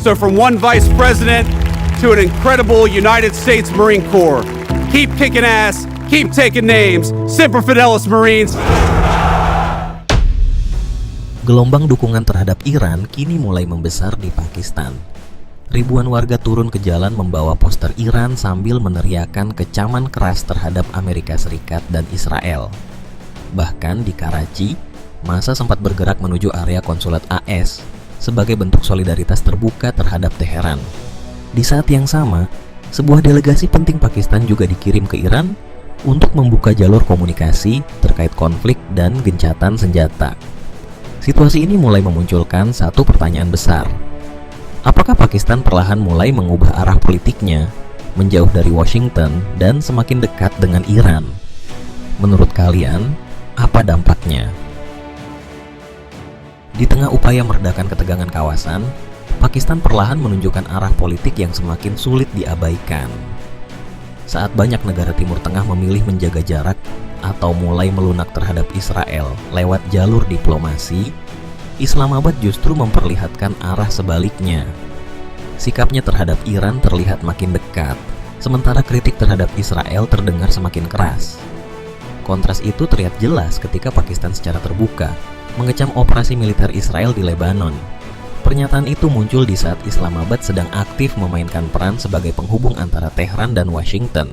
So from one vice president to an incredible United States Marine Corps, keep kicking ass, keep taking names, Semper Fidelis Marines. Gelombang dukungan terhadap Iran kini mulai membesar di Pakistan. Ribuan warga turun ke jalan membawa poster Iran sambil meneriakkan kecaman keras terhadap Amerika Serikat dan Israel. Bahkan di Karachi, massa sempat bergerak menuju area konsulat AS sebagai bentuk solidaritas terbuka terhadap Teheran. Di saat yang sama, sebuah delegasi penting Pakistan juga dikirim ke Iran untuk membuka jalur komunikasi terkait konflik dan gencatan senjata. Situasi ini mulai memunculkan satu pertanyaan besar. Apakah Pakistan perlahan mulai mengubah arah politiknya, menjauh dari Washington dan semakin dekat dengan Iran? Menurut kalian, apa dampaknya? Di tengah upaya meredakan ketegangan kawasan, Pakistan perlahan menunjukkan arah politik yang semakin sulit diabaikan. Saat banyak negara Timur Tengah memilih menjaga jarak atau mulai melunak terhadap Israel lewat jalur diplomasi, Islamabad justru memperlihatkan arah sebaliknya. Sikapnya terhadap Iran terlihat makin dekat, sementara kritik terhadap Israel terdengar semakin keras. Kontras itu terlihat jelas ketika Pakistan secara terbuka mengecam operasi militer Israel di Lebanon. Pernyataan itu muncul di saat Islamabad sedang aktif memainkan peran sebagai penghubung antara Tehran dan Washington.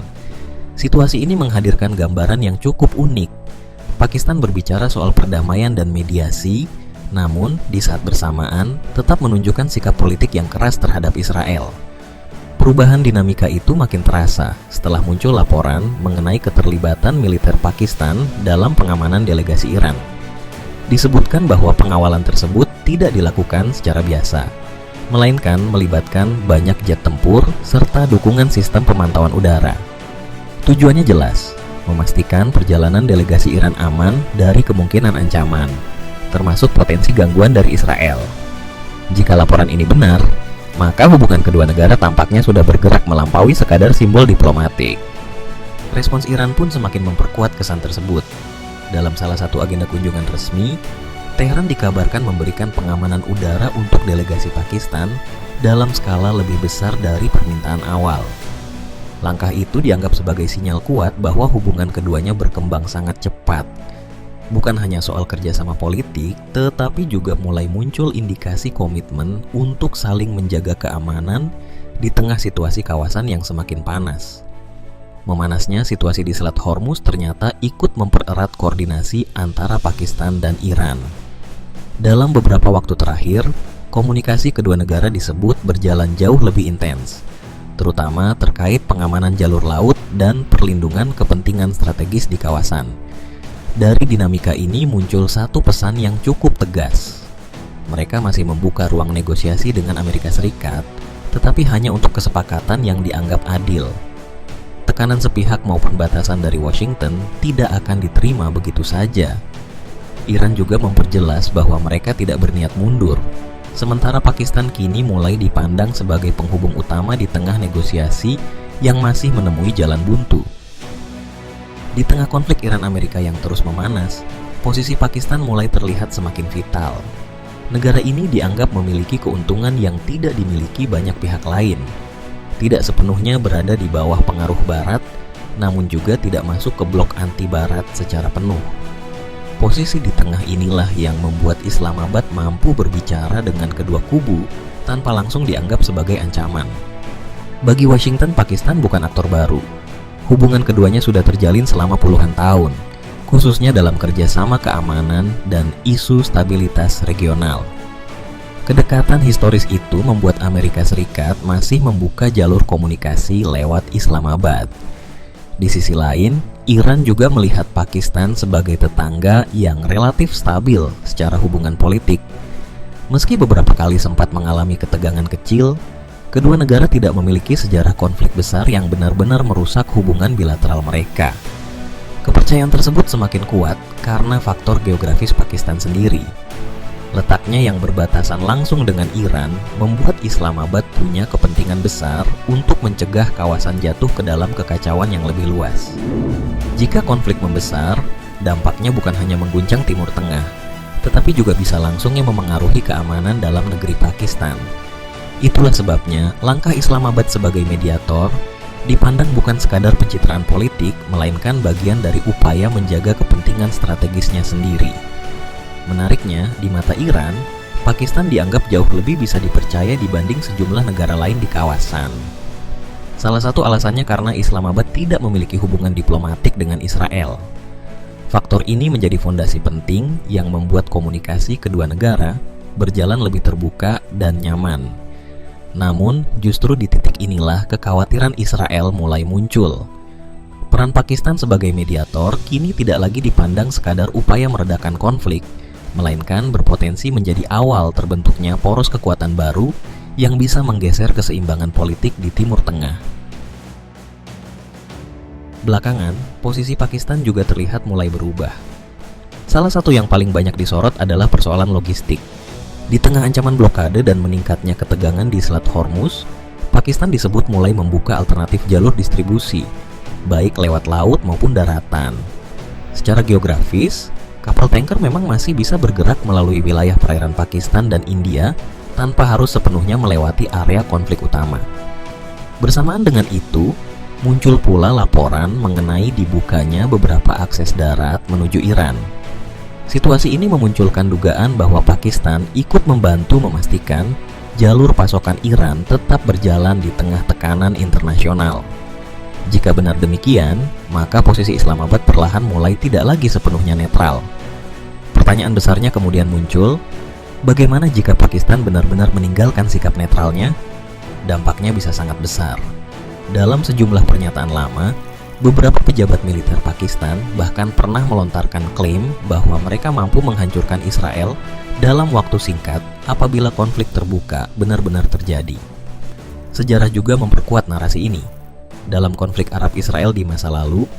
Situasi ini menghadirkan gambaran yang cukup unik. Pakistan berbicara soal perdamaian dan mediasi, namun di saat bersamaan tetap menunjukkan sikap politik yang keras terhadap Israel. Perubahan dinamika itu makin terasa setelah muncul laporan mengenai keterlibatan militer Pakistan dalam pengamanan delegasi Iran. Disebutkan bahwa pengawalan tersebut tidak dilakukan secara biasa, melainkan melibatkan banyak jet tempur serta dukungan sistem pemantauan udara. Tujuannya jelas, memastikan perjalanan delegasi Iran aman dari kemungkinan ancaman, termasuk potensi gangguan dari Israel. Jika laporan ini benar, maka hubungan kedua negara tampaknya sudah bergerak melampaui sekadar simbol diplomatik. Respons Iran pun semakin memperkuat kesan tersebut. Dalam salah satu agenda kunjungan resmi, Teheran dikabarkan memberikan pengamanan udara untuk delegasi Pakistan dalam skala lebih besar dari permintaan awal. Langkah itu dianggap sebagai sinyal kuat bahwa hubungan keduanya berkembang sangat cepat. Bukan hanya soal kerjasama politik, tetapi juga mulai muncul indikasi komitmen untuk saling menjaga keamanan di tengah situasi kawasan yang semakin panas. Memanasnya situasi di Selat Hormuz ternyata ikut mempererat koordinasi antara Pakistan dan Iran. Dalam beberapa waktu terakhir, komunikasi kedua negara disebut berjalan jauh lebih intens, terutama terkait pengamanan jalur laut dan perlindungan kepentingan strategis di kawasan. Dari dinamika ini muncul satu pesan yang cukup tegas. Mereka masih membuka ruang negosiasi dengan Amerika Serikat, tetapi hanya untuk kesepakatan yang dianggap adil. Tekanan sepihak maupun batasan dari Washington tidak akan diterima begitu saja. Iran juga memperjelas bahwa mereka tidak berniat mundur, sementara Pakistan kini mulai dipandang sebagai penghubung utama di tengah negosiasi yang masih menemui jalan buntu. Di tengah konflik Iran-Amerika yang terus memanas, posisi Pakistan mulai terlihat semakin vital. Negara ini dianggap memiliki keuntungan yang tidak dimiliki banyak pihak lain. Tidak sepenuhnya berada di bawah pengaruh Barat, namun juga tidak masuk ke blok anti-Barat secara penuh. Posisi di tengah inilah yang membuat Islamabad mampu berbicara dengan kedua kubu tanpa langsung dianggap sebagai ancaman. Bagi Washington, Pakistan bukan aktor baru. Hubungan keduanya sudah terjalin selama puluhan tahun, khususnya dalam kerjasama keamanan dan isu stabilitas regional. Kedekatan historis itu membuat Amerika Serikat masih membuka jalur komunikasi lewat Islamabad. Di sisi lain, Iran juga melihat Pakistan sebagai tetangga yang relatif stabil secara hubungan politik. Meski beberapa kali sempat mengalami ketegangan kecil, kedua negara tidak memiliki sejarah konflik besar yang benar-benar merusak hubungan bilateral mereka. Kepercayaan tersebut semakin kuat karena faktor geografis Pakistan sendiri. Letaknya yang berbatasan langsung dengan Iran membuat Islamabad punya kepentingan besar untuk mencegah kawasan jatuh ke dalam kekacauan yang lebih luas. Jika konflik membesar, dampaknya bukan hanya mengguncang Timur Tengah, tetapi juga bisa langsungnya memengaruhi keamanan dalam negeri Pakistan. Itulah sebabnya langkah Islamabad sebagai mediator dipandang bukan sekadar pencitraan politik, melainkan bagian dari upaya menjaga kepentingan strategisnya sendiri. Menariknya, di mata Iran, Pakistan dianggap jauh lebih bisa dipercaya dibanding sejumlah negara lain di kawasan. Salah satu alasannya karena Islamabad tidak memiliki hubungan diplomatik dengan Israel. Faktor ini menjadi fondasi penting yang membuat komunikasi kedua negara berjalan lebih terbuka dan nyaman. Namun, justru di titik inilah kekhawatiran Israel mulai muncul. Peran Pakistan sebagai mediator kini tidak lagi dipandang sekadar upaya meredakan konflik, melainkan berpotensi menjadi awal terbentuknya poros kekuatan baru yang bisa menggeser keseimbangan politik di Timur Tengah. Belakangan, posisi Pakistan juga terlihat mulai berubah. Salah satu yang paling banyak disorot adalah persoalan logistik. Di tengah ancaman blokade dan meningkatnya ketegangan di Selat Hormuz, Pakistan disebut mulai membuka alternatif jalur distribusi, baik lewat laut maupun daratan. Secara geografis, kapal tanker memang masih bisa bergerak melalui wilayah perairan Pakistan dan India tanpa harus sepenuhnya melewati area konflik utama. Bersamaan dengan itu, muncul pula laporan mengenai dibukanya beberapa akses darat menuju Iran. Situasi ini memunculkan dugaan bahwa Pakistan ikut membantu memastikan jalur pasokan Iran tetap berjalan di tengah tekanan internasional. Jika benar demikian, maka posisi Islamabad perlahan mulai tidak lagi sepenuhnya netral. Pertanyaan besarnya kemudian muncul, bagaimana jika Pakistan benar-benar meninggalkan sikap netralnya? Dampaknya bisa sangat besar. Dalam sejumlah pernyataan lama, beberapa pejabat militer Pakistan bahkan pernah melontarkan klaim bahwa mereka mampu menghancurkan Israel dalam waktu singkat apabila konflik terbuka benar-benar terjadi. Sejarah juga memperkuat narasi ini. Dalam konflik Arab-Israel di masa lalu,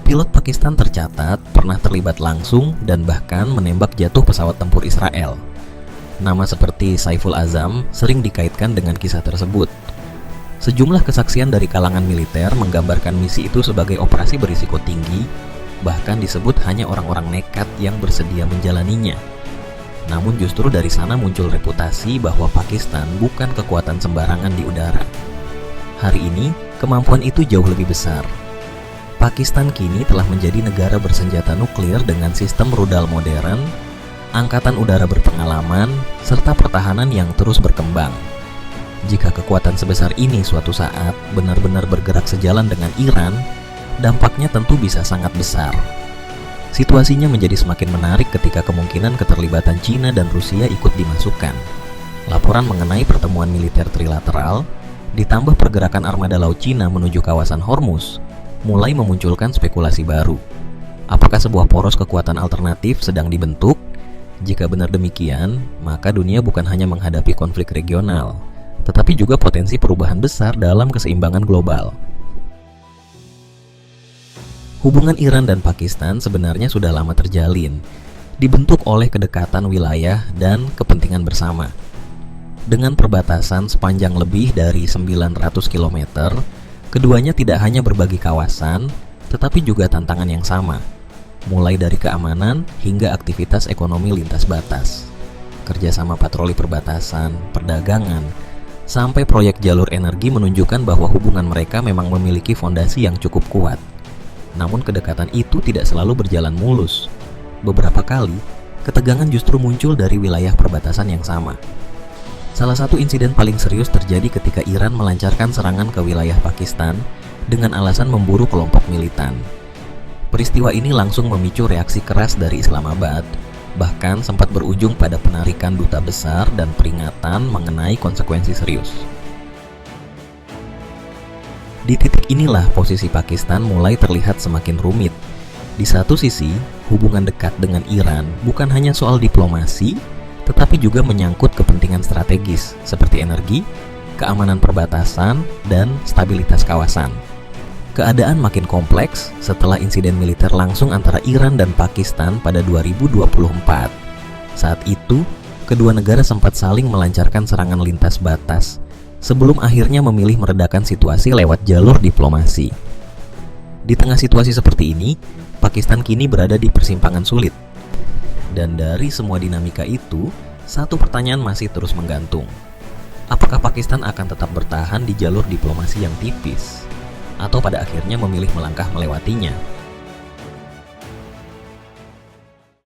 pilot Pakistan tercatat pernah terlibat langsung dan bahkan menembak jatuh pesawat tempur Israel. Nama seperti Saiful Azam sering dikaitkan dengan kisah tersebut. Sejumlah kesaksian dari kalangan militer menggambarkan misi itu sebagai operasi berisiko tinggi, bahkan disebut hanya orang-orang nekat yang bersedia menjalaninya. Namun justru dari sana muncul reputasi bahwa Pakistan bukan kekuatan sembarangan di udara. Hari ini, kemampuan itu jauh lebih besar. Pakistan kini telah menjadi negara bersenjata nuklir dengan sistem rudal modern, angkatan udara berpengalaman, serta pertahanan yang terus berkembang. Jika kekuatan sebesar ini suatu saat benar-benar bergerak sejalan dengan Iran, dampaknya tentu bisa sangat besar. Situasinya menjadi semakin menarik ketika kemungkinan keterlibatan China dan Rusia ikut dimasukkan. Laporan mengenai pertemuan militer trilateral, ditambah pergerakan armada laut China menuju kawasan Hormuz, mulai memunculkan spekulasi baru. Apakah sebuah poros kekuatan alternatif sedang dibentuk? Jika benar demikian, maka dunia bukan hanya menghadapi konflik regional, tetapi juga potensi perubahan besar dalam keseimbangan global. Hubungan Iran dan Pakistan sebenarnya sudah lama terjalin, dibentuk oleh kedekatan wilayah dan kepentingan bersama. Dengan perbatasan sepanjang lebih dari 900 km, keduanya tidak hanya berbagi kawasan, tetapi juga tantangan yang sama, mulai dari keamanan hingga aktivitas ekonomi lintas batas, kerjasama patroli perbatasan, perdagangan, sampai proyek jalur energi menunjukkan bahwa hubungan mereka memang memiliki fondasi yang cukup kuat. Namun kedekatan itu tidak selalu berjalan mulus. Beberapa kali, ketegangan justru muncul dari wilayah perbatasan yang sama. Salah satu insiden paling serius terjadi ketika Iran melancarkan serangan ke wilayah Pakistan dengan alasan memburu kelompok militan. Peristiwa ini langsung memicu reaksi keras dari Islamabad, bahkan sempat berujung pada penarikan duta besar dan peringatan mengenai konsekuensi serius. Di titik inilah posisi Pakistan mulai terlihat semakin rumit. Di satu sisi, hubungan dekat dengan Iran bukan hanya soal diplomasi, tetapi juga menyangkut kepentingan strategis seperti energi, keamanan perbatasan, dan stabilitas kawasan. Keadaan makin kompleks setelah insiden militer langsung antara Iran dan Pakistan pada 2024. Saat itu, kedua negara sempat saling melancarkan serangan lintas batas sebelum akhirnya memilih meredakan situasi lewat jalur diplomasi. Di tengah situasi seperti ini, Pakistan kini berada di persimpangan sulit. Dan dari semua dinamika itu, satu pertanyaan masih terus menggantung. Apakah Pakistan akan tetap bertahan di jalur diplomasi yang tipis, atau pada akhirnya memilih melangkah melewatinya?